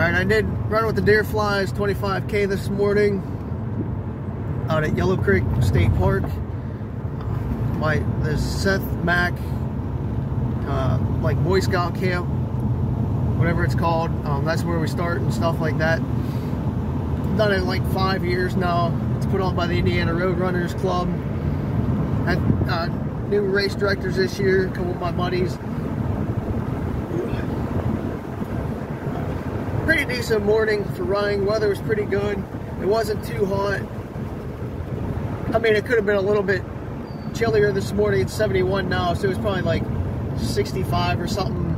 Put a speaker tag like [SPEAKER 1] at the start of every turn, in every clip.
[SPEAKER 1] Alright, I did run with the deer flies 25K this morning out at Yellow Creek State Park. The Seth Mack like Boy Scout camp, whatever it's called. That's where we start and stuff like that. I've done it in like 5 years now. It's put on by the Indiana Road Runners Club. Had new race directors this year, a couple of my buddies. Pretty decent morning for running. Weather was pretty good. It wasn't too hot. I mean, it could have been a little bit chillier this morning. It's 71 now, so it was probably like 65 or something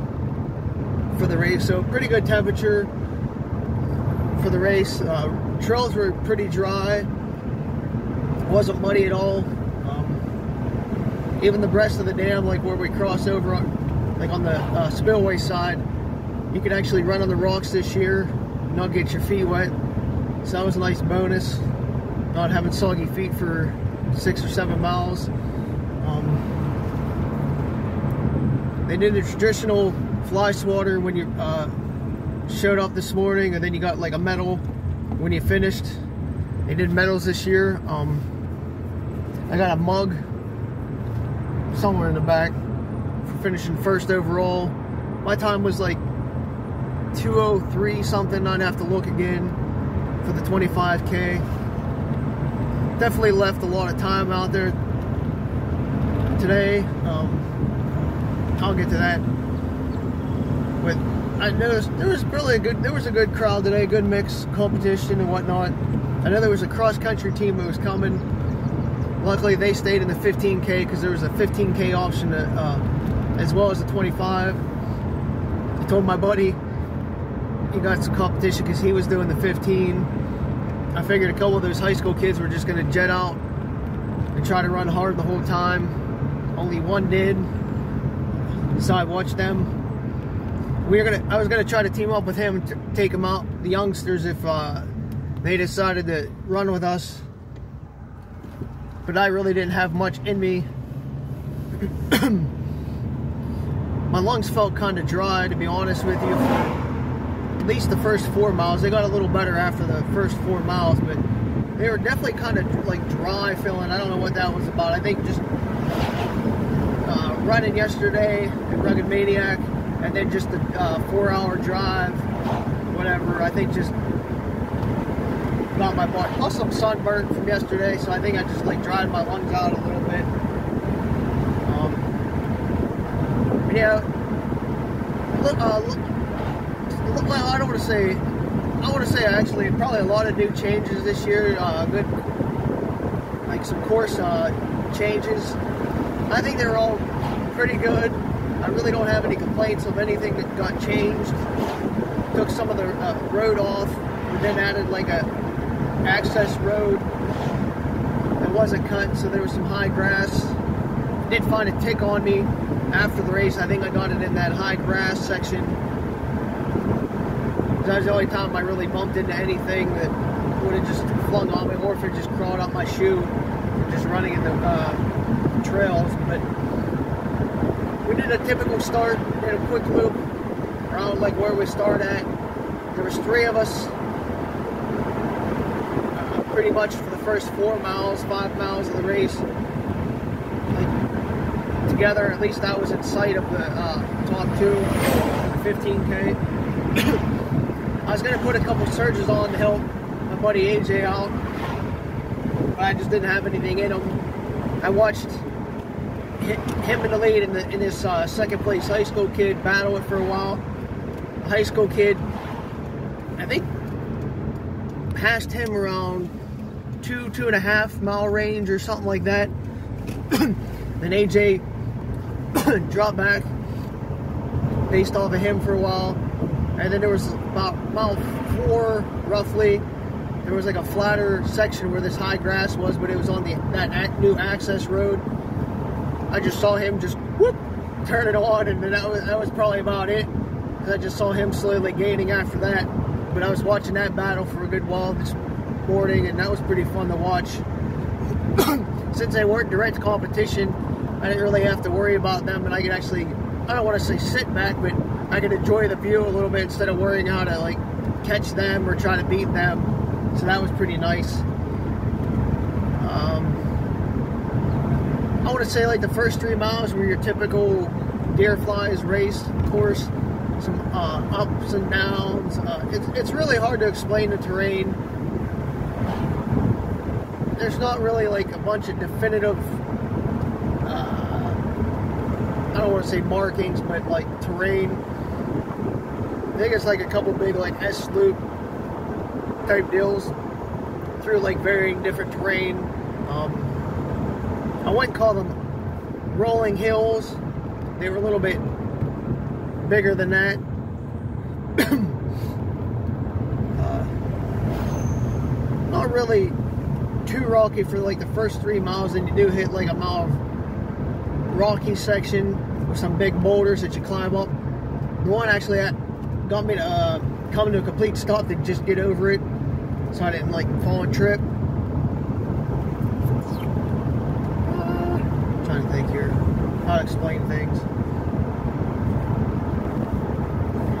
[SPEAKER 1] for the race. So pretty good temperature for the race. Trails were pretty dry. It wasn't muddy at all. Even the breast of the dam, like where we cross over, like on the spillway side, you could actually run on the rocks this year and not get your feet wet. So that was a nice bonus, not having soggy feet for 6 or 7 miles. They did the traditional fly swatter when you showed up this morning, and then you got like a medal when you finished. They did medals this year. I got a mug somewhere in the back for finishing first overall. My time was like 2:03 something. I'd have to look again for the 25K. Definitely left a lot of time out there today. I'll get to that. But I noticed there was a good crowd today, good mix, competition and whatnot. I know there was a cross-country team that was coming. Luckily they stayed in the 15K because there was a 15K option as well as the 25. I told my buddy he got some competition because he was doing the 15. I figured a couple of those high school kids were just going to jet out and try to run hard the whole time. Only one did, so I watched them. I was gonna try to team up with him and take them out, the youngsters, if they decided to run with us. But I really didn't have much in me. My lungs felt kind of dry, to be honest with you. At least the first 4 miles. They got a little better after the first 4 miles, but they were definitely kind of like dry feeling. I don't know what that was about. I think just running yesterday at Rugged Maniac, and then just the 4-hour drive, whatever, I think just got my body. Plus some sunburn from yesterday, so I think I just like dried my lungs out a little bit. Yeah, I don't want to say. I want to say actually probably a lot of new changes this year. Good, like some course changes. I think they're all pretty good. I really don't have any complaints of anything that got changed. Took some of the road off, and then added like a access road that wasn't cut, so there was some high grass. Did find a tick on me after the race. I think I got it in that high grass section. That was the only time I really bumped into anything that would have just flung on me, or if it just crawled up my shoe, just running in the trails. But we did a typical start, did a quick loop around like where we start at. There was 3 of us, pretty much for the first 4 miles, 5 miles of the race. Like, together, at least I was in sight of the top 2, 15K. I was going to put a couple surges on to help my buddy AJ out, but I just didn't have anything in him. I watched him in the lead in this second place high school kid battle it for a while. The high school kid, I think, passed him around 2.5 mile range or something like that. Then AJ dropped back based off of him for a while. And then there was about mile 4, roughly, there was like a flatter section where this high grass was, but it was on that new access road. I just saw him just whoop, turn it on, and that was probably about it. I just saw him slowly gaining after that. But I was watching that battle for a good while this morning, and that was pretty fun to watch. Since they weren't direct competition, I didn't really have to worry about them, and I could actually, I don't want to say sit back, but I could enjoy the view a little bit instead of worrying how to like catch them or try to beat them. So that was pretty nice. I want to say like the first 3 miles were your typical deer flies race course. Some ups and downs. It's really hard to explain the terrain. There's not really like a bunch of definitive, I don't want to say markings, but like terrain. I think it's like a couple big like S-loop type deals through like varying different terrain. I wouldn't call them rolling hills. They were a little bit bigger than that. Not really too rocky for like the first 3 miles, and you do hit like a mile of rocky section with some big boulders that you climb up. The one actually got me to come to a complete stop to just get over it, so I didn't like fall and trip. I'm trying to think here how to explain things.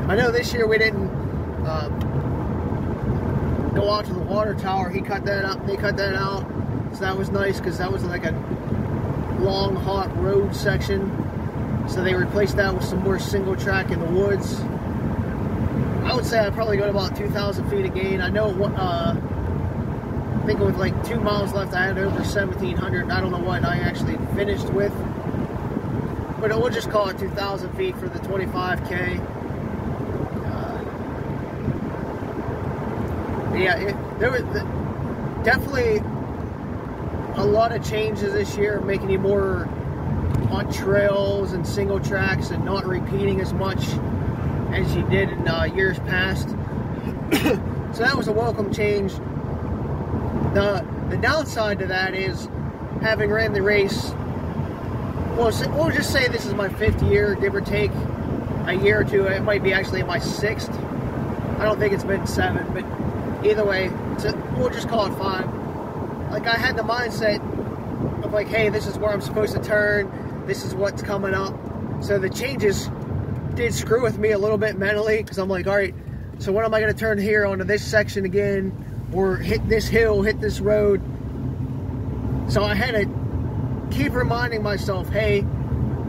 [SPEAKER 1] I know this year we didn't go out to the water tower. He cut that out. They cut that out, so that was nice because that was like a long, hot road section. So they replaced that with some more single track in the woods. I would say I'd probably go to about 2,000 feet of gain. I know, I think with like 2 miles left, I had over 1,700. I don't know what I actually finished with, but we'll just call it 2,000 feet for the 25K. Yeah, there was definitely a lot of changes this year, making you more on trails and single tracks and not repeating as much as you did in years past. So that was a welcome change. The downside to that is, having ran the race, we'll just say this is my 5th year, give or take a year or two. It might be actually my 6th. I don't think it's been 7, but either way, we'll just call it 5. Like, I had the mindset of like, hey, this is where I'm supposed to turn. This is what's coming up. So the changes did screw with me a little bit mentally, because I'm like, all right, so when am I going to turn here onto this section again, or hit this hill, hit this road? So I had to keep reminding myself, hey,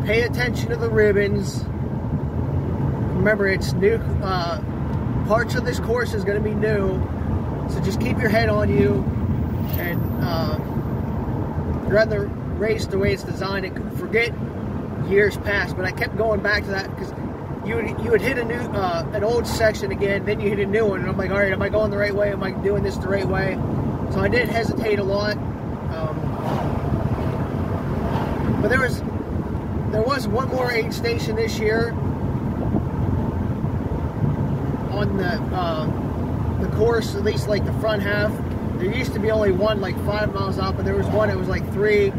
[SPEAKER 1] pay attention to the ribbons. Remember, it's new. Parts of this course is going to be new, so just keep your head on you and run the race the way it's designed. And forget years past. But I kept going back to that because you would hit a new an old section again, then you hit a new one, and I'm like, all right, am I going the right way? Am I doing this the right way? So I did hesitate a lot. But there was one more aid station this year on the course, at least like the front half. There used to be only one like 5 miles out, but there was one that was like 3,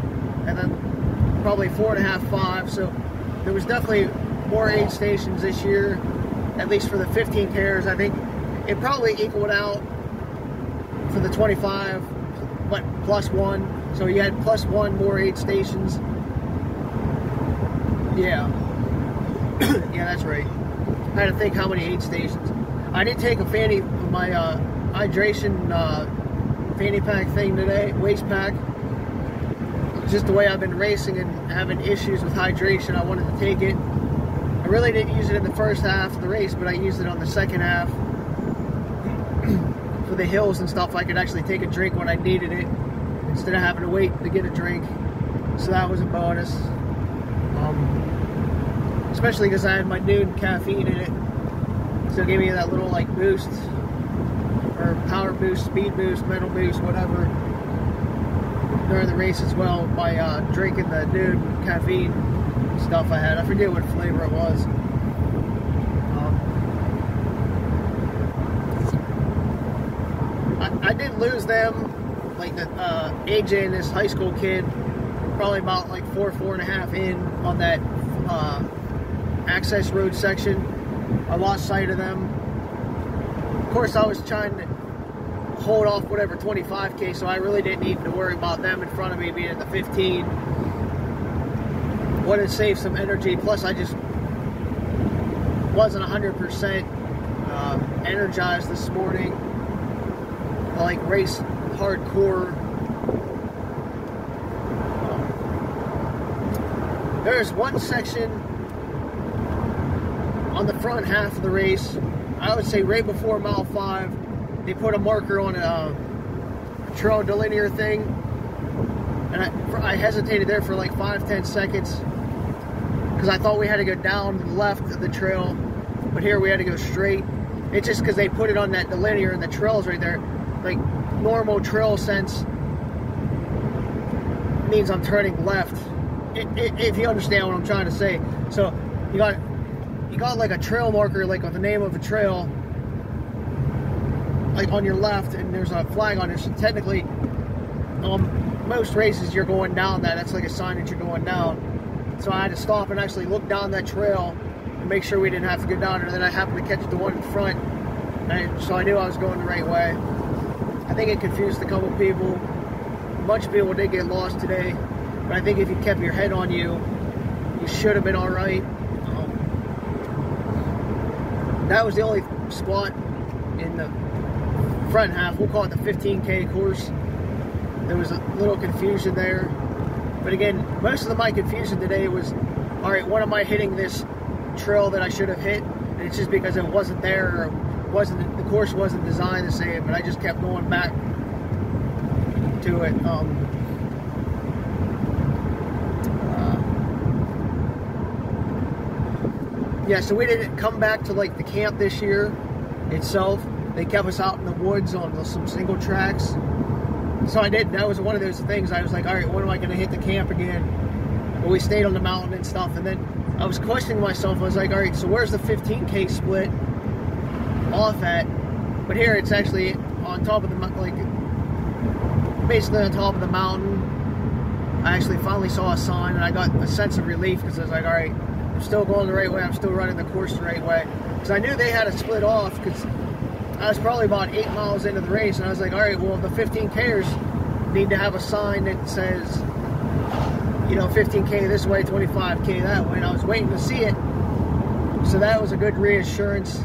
[SPEAKER 1] and then probably 4.5, 5. So there was definitely more aid stations this year, at least for the 15Kers. I think it probably equaled out for the 25, but +1. So you had +1 more aid stations. Yeah. Yeah, that's right. I had to think how many aid stations. I did take my hydration fanny pack thing today, waist pack. Just the way I've been racing and having issues with hydration, I wanted to take it. I really didn't use it in the first half of the race, but I used it on the second half. For the hills and stuff, I could actually take a drink when I needed it, instead of having to wait to get a drink. So that was a bonus. Especially because I had my noon caffeine in it. So it gave me that little like boost, or power boost, speed boost, mental boost, whatever, during the race as well, by drinking the noon caffeine stuff I had. I forget what flavor it was. I did lose them, like the AJ and this high school kid, probably about like 4.5 in on that access road section. I lost sight of them. Of course, I was trying to hold off whatever 25K, so I really didn't need to worry about them in front of me being at the 15. Wanted to save some energy. Plus, I wasn't 100% energized this morning. I like race hardcore. There's one section on the front half of the race, I would say right before mile 5, they put a marker on a trail delineator thing, and I hesitated there for like 5-10 seconds because I thought we had to go down the left of the trail, but here we had to go straight. It's just because they put it on that delineator and the trail's right there. Like normal trail sense means I'm turning left, if you understand what I'm trying to say. So you got like a trail marker, like with the name of a trail, like on your left, and there's a flag on it. So technically, most races you're going down that. That's like a sign that you're going down. So I had to stop and actually look down that trail and make sure we didn't have to go down it. And then I happened to catch the one in front, so I knew I was going the right way. I think it confused a couple people. A bunch of people did get lost today, but I think if you kept your head on you, you should have been all right. That was the only spot in the front half. We'll call it the 15K course. There was a little confusion there. But again, most of my confusion today was, all right, when am I hitting this trail that I should have hit? And it's just because it wasn't there, or the course wasn't designed to say it, but I just kept going back to it. Yeah, so we didn't come back to like the camp this year itself. They kept us out in the woods on some single tracks. So I did. That was one of those things. I was like, all right, when am I going to hit the camp again? But we stayed on the mountain and stuff. And then I was questioning myself. I was like, all right, so where's the 15K split off at? But here it's actually on top of the, like, basically on top of the mountain. I actually finally saw a sign, and I got a sense of relief because I was like, all right, I'm still going the right way. I'm still running the course the right way. Because I knew they had to split off, because I was probably about 8 miles into the race, and I was like, all right, well, the 15Kers need to have a sign that says, you know, 15K this way, 25K that way. And I was waiting to see it. So that was a good reassurance.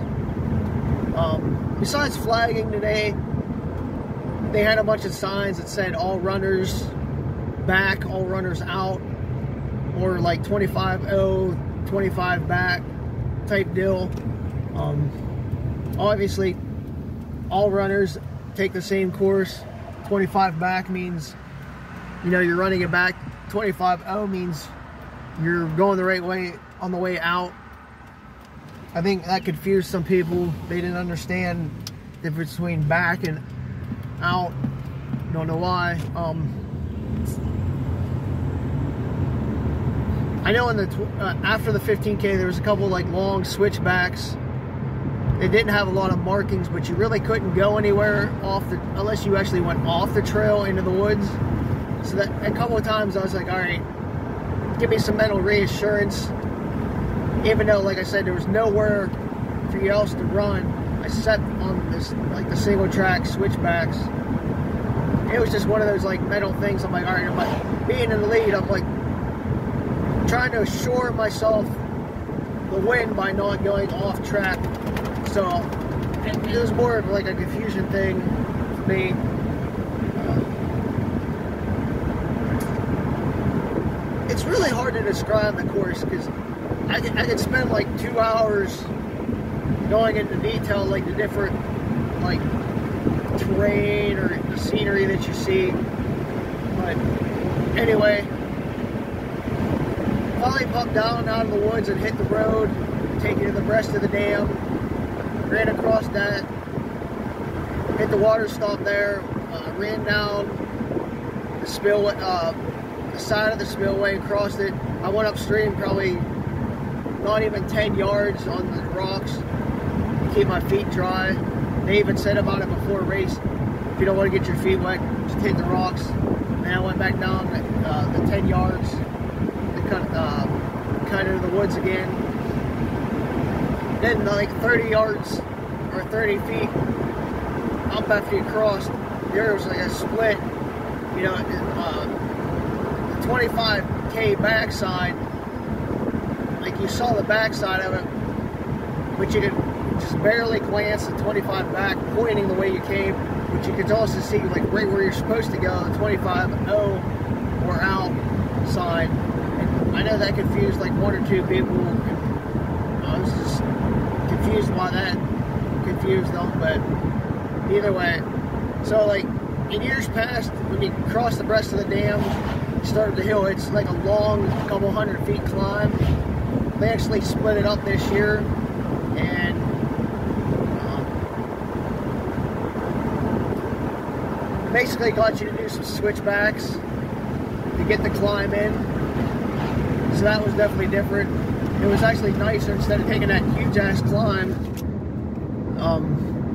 [SPEAKER 1] Besides flagging today, they had a bunch of signs that said all runners back, all runners out, or like 25-0, 25 back type deal. Obviously, all runners take the same course. 25 back means, you know, you're running it back. 25-0 means you're going the right way on the way out. I think that confused some people. They didn't understand the difference between back and out. Don't know why. I know in the after the 15K there was a couple like long switchbacks. They didn't have a lot of markings, but you really couldn't go anywhere off the, unless you actually went off the trail into the woods. So that a couple of times I was like, all right, give me some mental reassurance. Even though, like I said, there was nowhere for you else to run, I sat on this, like the single track switchbacks. It was just one of those like mental things. I'm like, all right, I'm like, being in the lead, I'm like trying to assure myself the win by not going off track. So it was more of like a confusion thing for me. It's really hard to describe the course because I could spend like 2 hours going into detail, like the different like terrain or the scenery that you see. But anyway, finally popped down out of the woods and hit the road, taking to the breast of the dam. Ran across that, hit the water stop there, ran down the spillway, the side of the spillway, crossed it. I went upstream probably not even 10 yards on the rocks to keep my feet dry. They even said about it before a race, if you don't want to get your feet wet, just hit the rocks. And I went back down the 10 yards to cut into the woods again. Then like 30 yards or 30 feet up after you crossed, there was like a split, you know, the 25K backside, like you saw the backside of it, but you could just barely glance the 25 back, pointing the way you came, but you could also see like right where you're supposed to go, the 25-0 or outside. And I know that confused like one or two people. I was just confused why that confused them, but either way. So like in years past, when you cross the breast of the dam, you started the hill, it's like a long couple 100 feet climb. They actually split it up this year, and basically got you to do some switchbacks to get the climb in. So that was definitely different. It was actually nicer, instead of taking that huge ass climb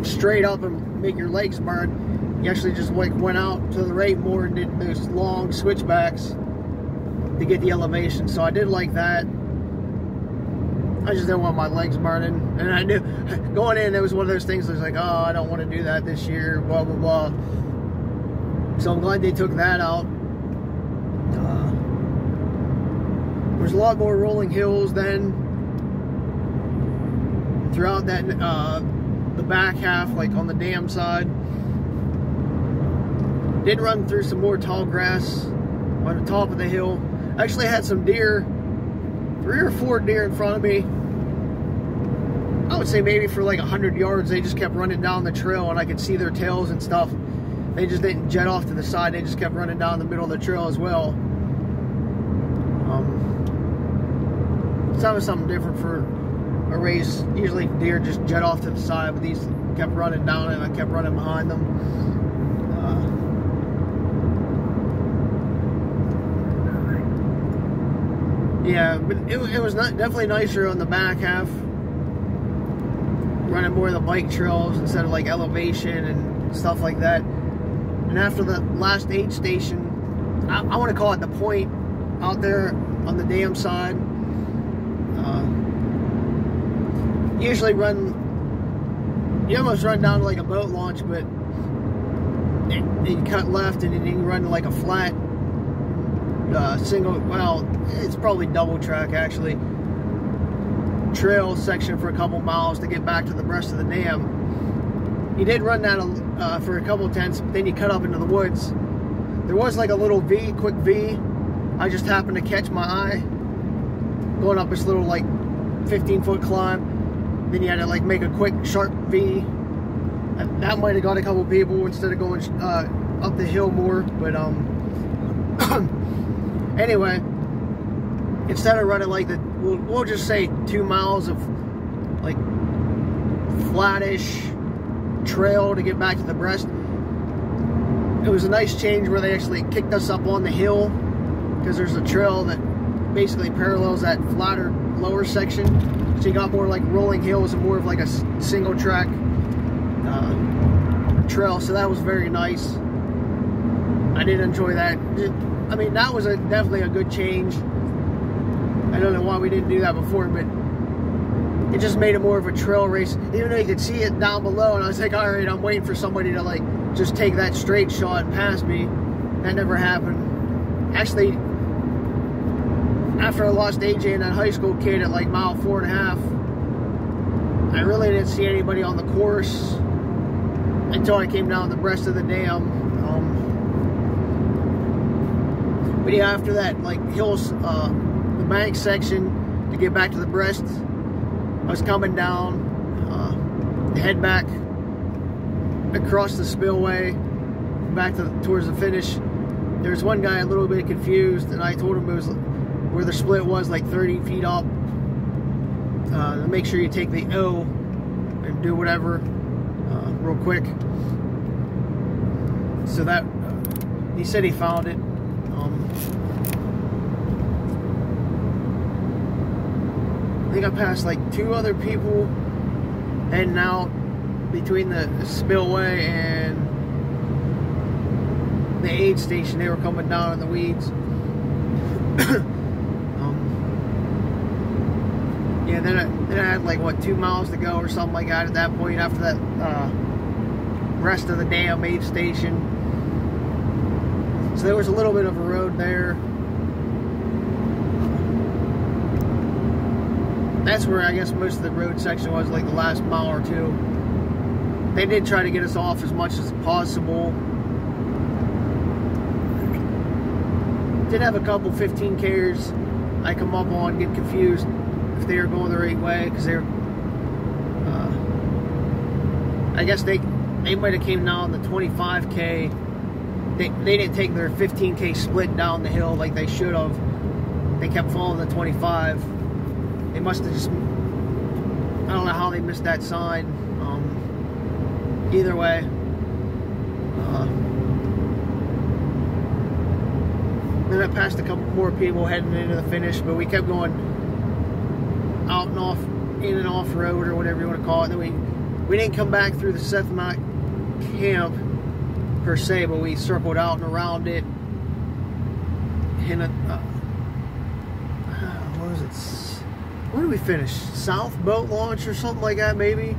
[SPEAKER 1] straight up and make your legs burn. You actually just like went out to the right more and did those long switchbacks to get the elevation. So I did like that. I just didn't want my legs burning, and I knew going in it was one of those things that was like, oh, I don't want to do that this year, blah blah blah. So I'm glad they took that out. There's a lot more rolling hills then throughout that the back half, like on the dam side. Did run through some more tall grass on the top of the hill. Actually had some deer, 3 or 4 deer in front of me. I would say maybe for like 100 yards, they just kept running down the trail, and I could see their tails and stuff. They just didn't jet off to the side. They just kept running down the middle of the trail as well. That was something different for a race. Usually deer just jet off to the side, but these kept running down, and I kept running behind them. Yeah, but it was definitely nicer on the back half, running more of the bike trails instead of like elevation and stuff like that. And after the last aid station, I want to call it the point out there on the dam side. Usually you almost run down to like a boat launch, but you cut left and then you run to like a flat single, well, it's probably double track actually, trail section for a couple miles to get back to the breast of the dam. You did run that for a couple tenths, but then you cut up into the woods. There was like a little V, quick V. I just happened to catch my eye going up this little like 15-foot climb. Then you had to like make a quick sharp V. That might have got a couple people instead of going up the hill more, but anyway, instead of running like the, we'll just say 2 miles of like flattish trail to get back to the breast, it was a nice change where they actually kicked us up on the hill, because there's a trail that basically parallels that flatter lower section. So you got more like rolling hills and more of like a single track trail. So that was very nice. I did enjoy that. I mean, that was definitely a good change. I don't know why we didn't do that before, but it just made it more of a trail race. Even though you could see it down below, and I was like, all right, I'm waiting for somebody to like just take that straight shot and pass me. That never happened. Actually, after I lost AJ and that high school kid at like mile 4.5, I really didn't see anybody on the course until I came down the breast of the dam. But yeah, after that, like hills, the bank section to get back to the breast, I was coming down, to head back across the spillway, back towards the finish. There was one guy a little bit confused, and I told him it was where the split was like 30 feet up. To make sure you take the O and do whatever real quick. So that he said he found it. I think I passed like 2 other people heading out between the spillway and the aid station. They were coming down in the weeds. Yeah, then I had like what 2 miles to go or something like that at that point, after that rest of the dam aid station. So there was a little bit of a road there. that's where I guess most of the road section was, like the last mile or two. They did try to get us off as much as possible. Did have a couple 15Kers I come up on, get confused if they were going the right way, because they're I guess they might have came down the 25K. They didn't take their 15K split down the hill like they should have. They kept following the 25. They must have just, I don't know how they missed that sign. Either way, then I passed a couple more people heading into the finish, but we kept going out and off, in and off road, or whatever you want to call it. Then we didn't come back through the Seth Mack camp per se, but we circled out and around it. And what was it? Where did we finish? South Boat Launch or something like that, maybe?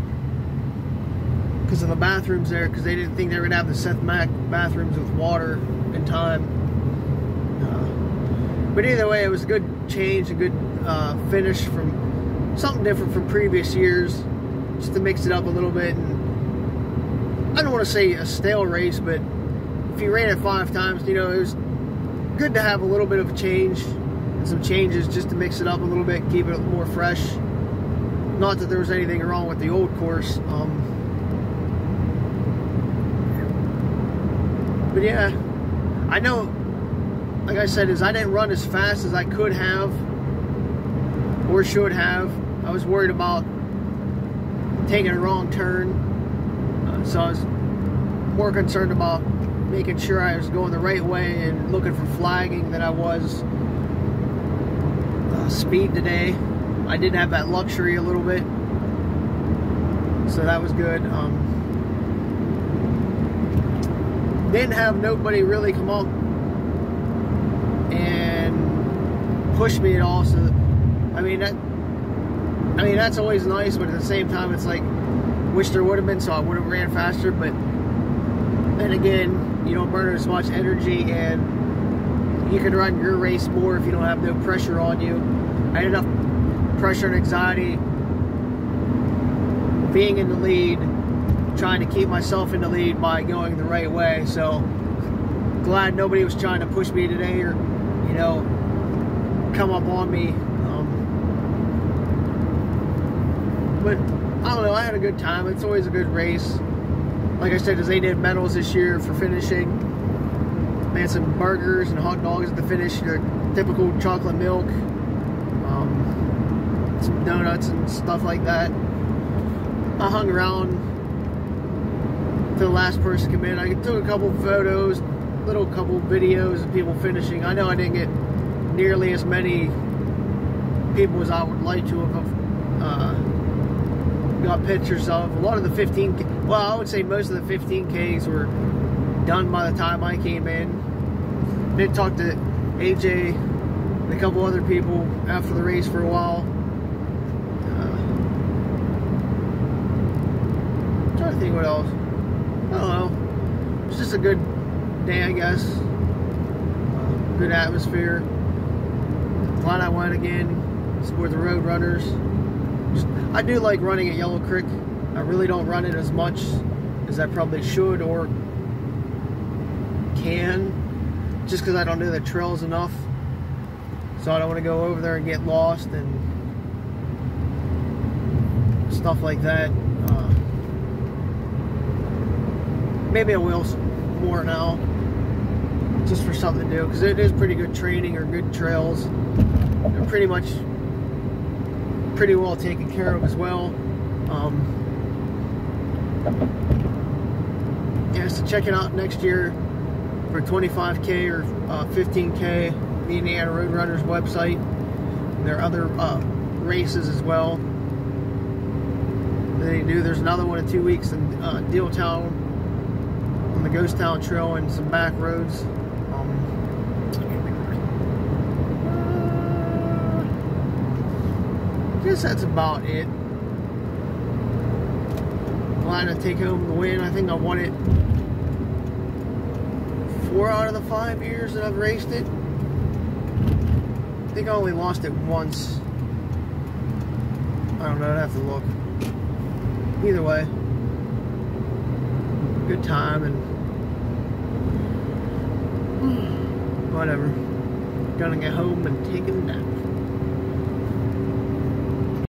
[SPEAKER 1] Because of the bathrooms there, because they didn't think they were going to have the Seth Mack bathrooms with water in time. But either way, it was a good change, a good finish from something different from previous years, just to mix it up a little bit. And I don't want to say a stale race, but if you ran it 5 times, you know, it was good to have a little bit of a change and some changes just to mix it up a little bit, keep it more fresh. Not that there was anything wrong with the old course. But yeah, I know, like I said, I didn't run as fast as I could have or should have. I was worried about taking a wrong turn, so I was more concerned about making sure I was going the right way and looking for flagging than I was speed today. I did have that luxury a little bit, so that was good. Didn't have nobody really come up and push me at all, so I mean that's always nice, but at the same time it's like, wish there would have been, so I would have ran faster. But then again, you don't burn as much energy, and you can run your race more if you don't have no pressure on you. I had enough pressure and anxiety being in the lead, trying to keep myself in the lead by going the right way. So glad nobody was trying to push me today, or, you know, come up on me. But I don't know, I had a good time. It's always a good race. Like I said, because they did medals this year for finishing. They had some burgers and hot dogs at the finish, your typical chocolate milk, some donuts and stuff like that. I hung around till the last person came in. I took a couple photos, couple videos of people finishing. I know I didn't get nearly as many people as I would like to have got pictures of. A lot of the 15K, well, I would say most of the 15Ks were done by the time I came in. Did talk to AJ and a couple other people after the race for a while. I'm trying to think what else. I don't know. It was just a good day, I guess. Good atmosphere. Glad I went again. Support the road runners. I do like running at Yellow Creek. I really don't run it as much as I probably should or can, just because I don't know the trails enough. So I don't want to go over there and get lost and stuff like that. Maybe I will more now, just for something to do, because it is pretty good training, or good trails. They're pretty well taken care of as well. Yeah, so check it out next year for 25K or 15K, the Indiana Road Runners website. There are other races as well. There's another one in 2 weeks in Dealtown on the Ghost Town Trail and some back roads. I guess that's about it. Glad to take home the win. I think I won it 4 out of the 5 years that I've raced it. I think I only lost it once. I don't know, I'd have to look. Either way, good time and whatever. Gonna get home and take a